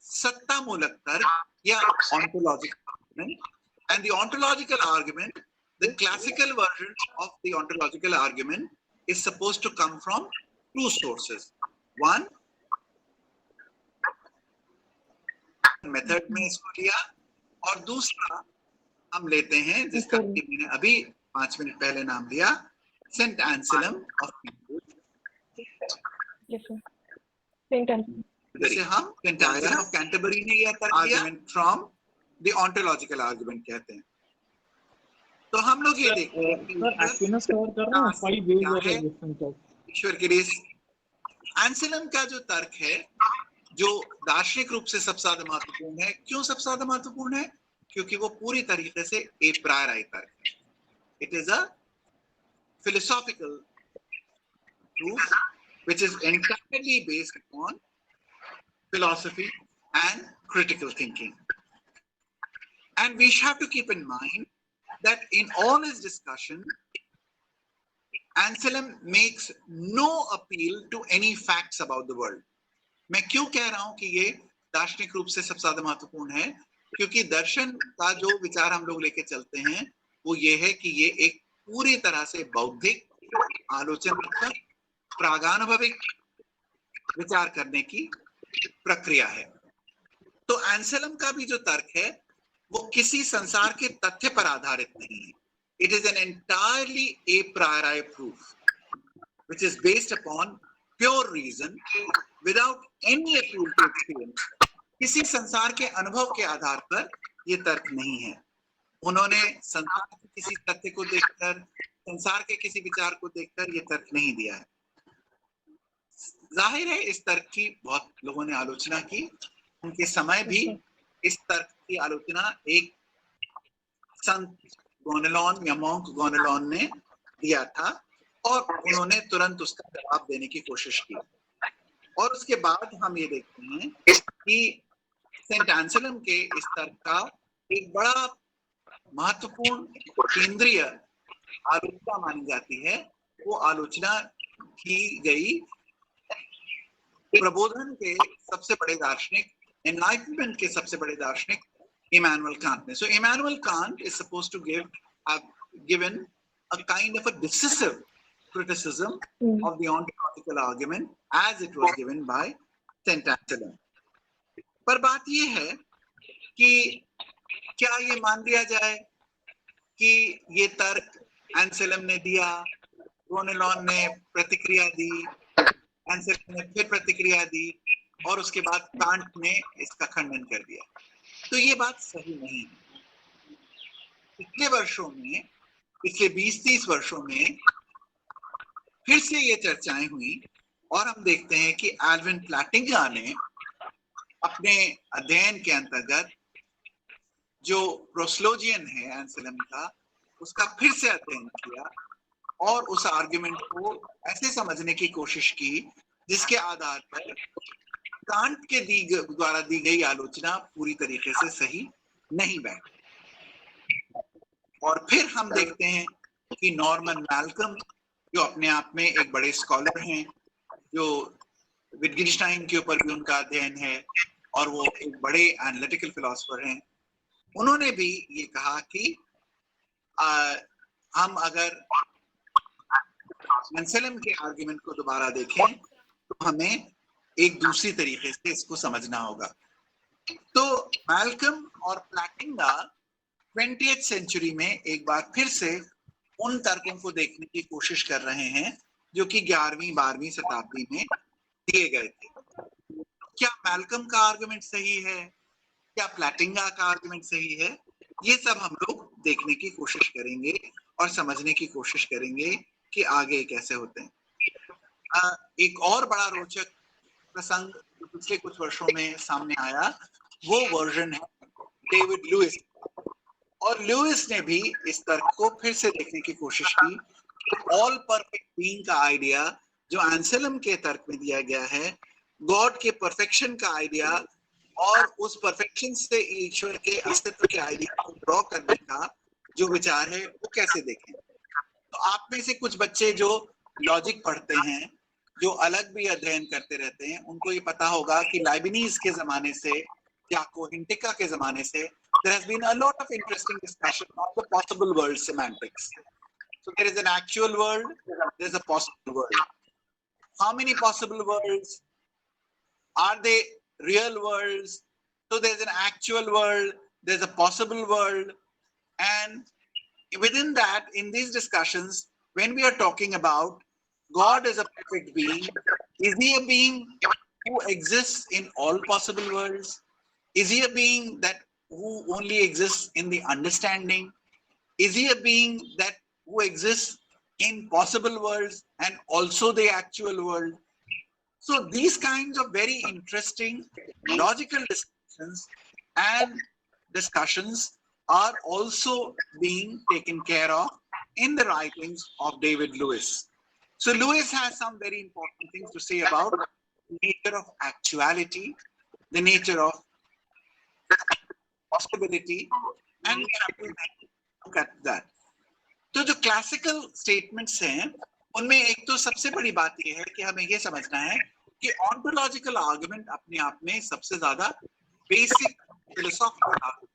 सत्ता मूलक तर्क या ontological argument. And the ontological argument, the classical version of the ontological argument is supposed to come from 2 sources. One, method में इसको लिया, और दूसरा हम लेते हैं जिसका कि मैंने अभी 5 मिनट पहले नाम लिया, saint Anselm of Canterbury. Yes, sir. Saint Anselm. जैसे हम सेंट एंसेलम ऑफ कैंटरबरी ने यह तर्क दिया फ्रॉम द ontological argument कहते हैं। तो हम लोग ये देखते हैं कि ईश्वर के लिए एंसेलम का जो तर्क है जो दार्शनिक रूप से सबसे ज्यादा महत्वपूर्ण है। क्यों सबसे ज्यादा महत्वपूर्ण है? क्योंकि वो पूरी तरीके से ए प्रायराई तर्क है। It is a philosophical proof which is entirely based upon philosophy and critical thinking. And we have to keep in mind that in all his discussion, Anselm makes no appeal to any facts about the world. मैं क्यों कह रहा हूं कि ये दार्शनिक रूप से सबसे ज्यादा महत्वपूर्ण है, क्योंकि दर्शन का जो विचार हम लोग लेके चलते हैं वो ये है कि ये एक पूरी तरह से बौद्धिक, आलोचनात्मक, प्रागानुभविक विचार करने की प्रक्रिया है। तो एंसेलम का भी जो तर्क है वो किसी संसार के तथ्य पर आधारित नहीं है। It is an entirely a priori proof, which is based upon pure reason, without any appeal to experience. किसी संसार के अनुभव के आधार पर ये तर्क नहीं है। उन्होंने संसार के किसी तथ्य को देखकर, संसार के किसी विचार को देखकर ये तर्क नहीं दिया है। जाहिर है इस तर्क की बहुत लोगों ने आलोचना की, उनके समय भी इस तर्क की आलोचना एक संत गोनेलॉन या मॉन्क गोनेलॉन ने दिया था और उन्होंने तुरंत उसका जवाब देने की कोशिश की। और उसके बाद हम ये देखते हैं कि सेंट एंसेलम के इस तर्क का एक बड़ा महत्वपूर्ण केंद्रीय आलोचना मानी जाती है, वो आलोचना की गई प्रबोधन के सबसे बड़े दार्शनिक, एनलाइटमेंट के सबसे बड़े दार्शनिक Immanuel Kant ने। So Immanuel Kant is supposed to have given a kind of a decisive criticism of the ontological argument as it was given by Saint Anselm. पर बात ये है कि क्या ये मान लिया जाए कि ये तर्क एंसेलम ने दिया, गोनेलॉन ने प्रतिक्रिया दी, एंसेलम ने फिर प्रतिक्रिया दी और उसके बाद कांट ने इसका खंडन कर दिया? तो ये बात सही नहीं है। पिछले वर्षों में, पिछले 20-30 वर्षों में फिर से ये चर्चाएं हुई और हम देखते हैं कि एल्विन प्लैटिंगा ने अपने अध्ययन के अंतर्गत जो प्रोस्लोजियन है एंसेलम का, उसका फिर से अध्ययन किया और उस आर्गुमेंट को ऐसे समझने की कोशिश की जिसके आधार पर कांट के द्वारा दी गई आलोचना पूरी तरीके से सही नहीं बैठी। और फिर हम देखते हैं कि नॉर्मन मैल्कम, जो अपने आप में एक बड़े स्कॉलर हैं, जो विटगेनस्टाइन के ऊपर भी उनका अध्ययन है और वो एक बड़े एनालिटिकल फिलोसोफर हैं, उन्होंने भी ये कहा कि हम अगर एंसेलम के आर्गुमेंट को दोबारा देखें तो हमें एक दूसरी तरीके से इसको समझना होगा। तो मैल्कम और प्लैटिंगा 20th सेंचुरी में एक बार फिर से उन तर्कों को देखने की कोशिश कर रहे हैं जो कि 11वीं-12वीं शताब्दी में दिए गए थे। क्या मैल्कम का आर्गुमेंट सही है, क्या प्लैटिंगा का आर्गुमेंट सही है, ये सब हम लोग देखने की कोशिश करेंगे और समझने की कोशिश करेंगे कि आगे कैसे होते हैं। एक और बड़ा रोचक प्रसंग पिछले कुछ वर्षों में सामने आया, वो वर्जन है डेविड लुइस, और लुइस ने भी इस तर्क को फिर से देखने की कोशिश की। ऑल परफेक्ट बीइंग का आइडिया जो एंसेलम के तर्क में दिया गया है, गॉड के परफेक्शन का आइडिया और उस परफेक्शन से ईश्वर के अस्तित्व के आइडिया को ड्रॉ करने का जो विचार है वो कैसे देखें। तो आप में से कुछ बच्चे जो लॉजिक पढ़ते हैं, जो अलग भी अध्ययन करते रहते हैं, उनको ये पता होगा कि लाइबनीज के जमाने से या कोहिंटिका के जमाने से there has been a lot of interesting discussion on the possible world semantics. So there is an actual world, there is a possible world. How many possible worlds? Are they real worlds? So there is an actual world, there is a possible world, and within that, in these discussions, when we are talking about God as a perfect being, is he a being who exists in all possible worlds? Is he a being that who only exists in the understanding? Is he a being that who exists in possible worlds and also the actual world? So these kinds of very interesting logical discussions are also being taken care of in the writings of David Lewis. So Lewis has some very important things to say about the nature of actuality, the nature of possibility, and we have to look at that. तो जो classical statements हैं उनमें एक तो सबसे बड़ी बात यह है कि हमें यह समझना है कि ऑन्टोलॉजिकल आर्गुमेंट अपने आप में सबसे ज्यादा बेसिक फिलोसॉफिकल आर्गुमेंट,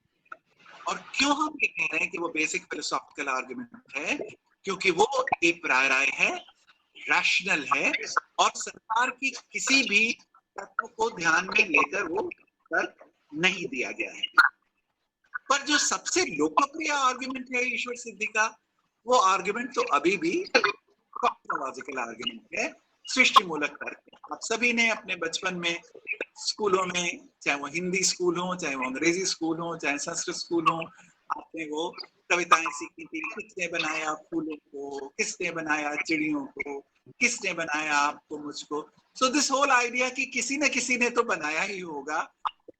और क्यों हम ये कह रहे हैं कि वो बेसिक फिलोसॉफिकल आर्गुमेंट है, क्योंकि वो ए प्रायराय है, रैशनल है, और संसार की किसी भी तत्व को ध्यान में लेकर वो तर्क नहीं दिया गया है। पर जो सबसे लोकप्रिय आर्गुमेंट है ईश्वर सिद्धि का, वो आर्गुमेंट तो अभी भी कॉस्मोलॉजिकल आर्गुमेंट है, सृष्टि मूलक तर्क। आप सभी ने अपने बचपन में स्कूलों में, चाहे वो हिंदी स्कूल हो, चाहे वो अंग्रेजी स्कूल हो, चाहे संस्कृत स्कूल हो, आपने वो कविताएं सीखी थी, किसने बनाया फूलों को, किसने बनाया चिड़ियों को, किसने बनाया आपको मुझको। सो दिस होल आइडिया कि किसी न किसी ने तो बनाया ही होगा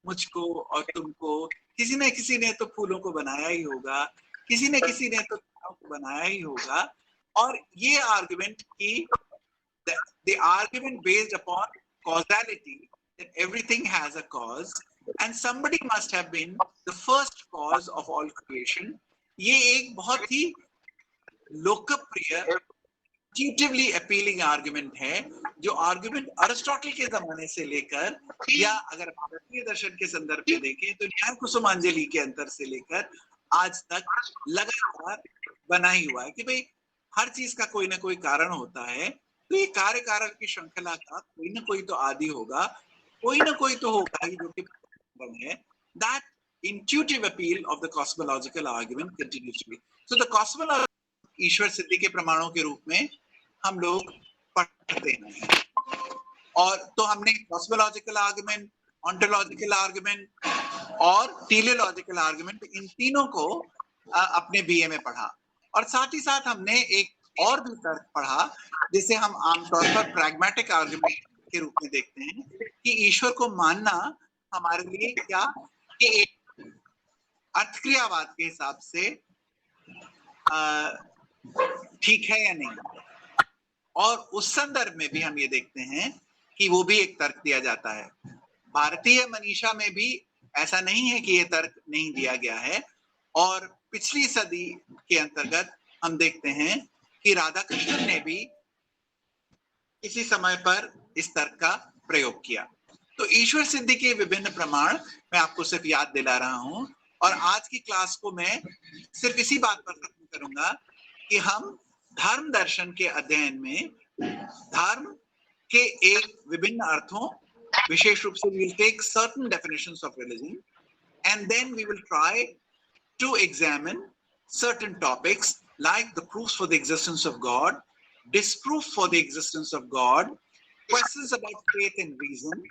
मुझको और तुमको, किसी न किसी ने तो फूलों को बनाया ही होगा, किसी न किसी ने तो तारों को बनाया ही होगा। और ये आर्गुमेंट की the argument based upon causality, that everything has a cause and somebody must have been the first cause of all creation, ये एक बहुत ही लोकप्रिय intuitively appealing argument है, जो आर्गुमेंट अरिस्टोटल के जमाने से लेकर, या अगर भारतीय दर्शन के संदर्भ में देखें तो न्याय कुसुमांजलि के अंतर से लेकर आज तक लगातार बना ही हुआ है कि भाई हर चीज का कोई ना कोई कारण होता है, तो ये कार्य कारक की श्रृंखला का कोई ना कोई तो आदि होगा, कोई ना कोई तो होगा ही जो कि है। That intuitive appeal of the cosmological argument continues to be. So the cosmological ईश्वर सिद्धि के प्रमाणों के रूप में हम लोग पढ़ते हैं, और तो हमने कॉस्मोलॉजिकल आर्गुमेंट, ऑन्टोलॉजिकल आर्गुमेंट और टेलियोलॉजिकल आर्गुमेंट, इन तीनों को अपने बीए में पढ़ा। और साथ ही साथ हमने एक और भी तर्क पढ़ा जिसे हम आमतौर पर प्रैग्मेटिक आर्गुमेंट के रूप में देखते हैं, कि ईश्वर को मानना हमारे लिए क्या कि एक अर्थक्रियावाद के हिसाब से ठीक है या नहीं। और उस संदर्भ में भी हम ये देखते हैं कि वो भी एक तर्क दिया जाता है। भारतीय मनीषा में भी ऐसा नहीं है कि ये तर्क नहीं दिया गया है, और पिछली सदी के अंतर्गत हम देखते हैं कि राधा कृष्णन ने भी किसी समय पर इस तर्क का प्रयोग किया। तो ईश्वर सिद्धि के विभिन्न प्रमाण मैं आपको सिर्फ याद दिला रहा हूं, और आज की क्लास को मैं सिर्फ इसी बात पर खत्म करूंगा कि हम धर्म दर्शन के अध्ययन में धर्म के एक विभिन्न अर्थों, विशेष रूप से we will take certain definitions of religion and then we will try to examine certain topics like the proofs for the existence of God, disproof for the existence of God, questions about faith and reason,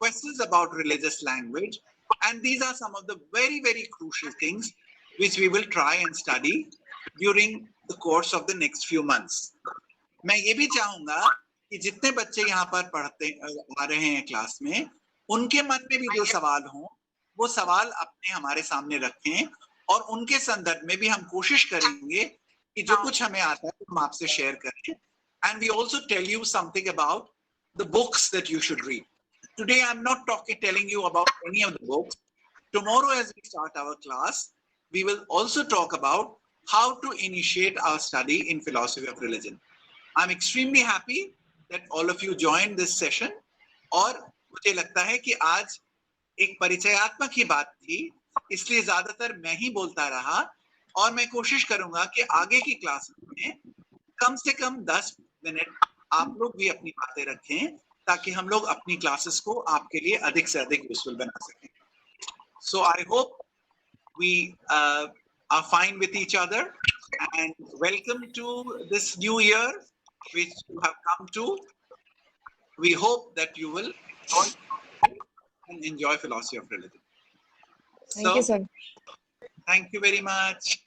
questions about religious language, and these are some of the very, very crucial things which we will try and study during the course of the next few months. मैं ये भी चाहूंगा कि जितने बच्चे यहाँ पर पढ़ते आ रहे हैं क्लास में, उनके मन में भी जो सवाल हों, वो सवाल अपने हमारे सामने रखें, और उनके संदर्भ में भी हम कोशिश करेंगे कि जो कुछ हमें आता है हम आपसे शेयर करें। And we also tell you something about the books that you should read. Today I'm not telling you about any of the books. Tomorrow as we start our class, we will also talk about how to initiate our study in philosophy of religion. I'm extremely happy that all of you joined this session, और मुझे लगता है कि आज एक परिचयात्मक ही बात थी, इसलिए ज्यादातर मैं ही बोलता रहा, और मैं कोशिश करूंगा कि आगे की क्लास में कम से कम 10 मिनट आप लोग भी अपनी बातें रखें, ताकि हम लोग अपनी क्लासेस को आपके लिए अधिक से अधिक यूजफुल बना सकें। So I hope we are fine with each other, and welcome to this new year which you have come to. We hope that you will enjoy philosophy of religion. Thank you, sir. Thank you very much.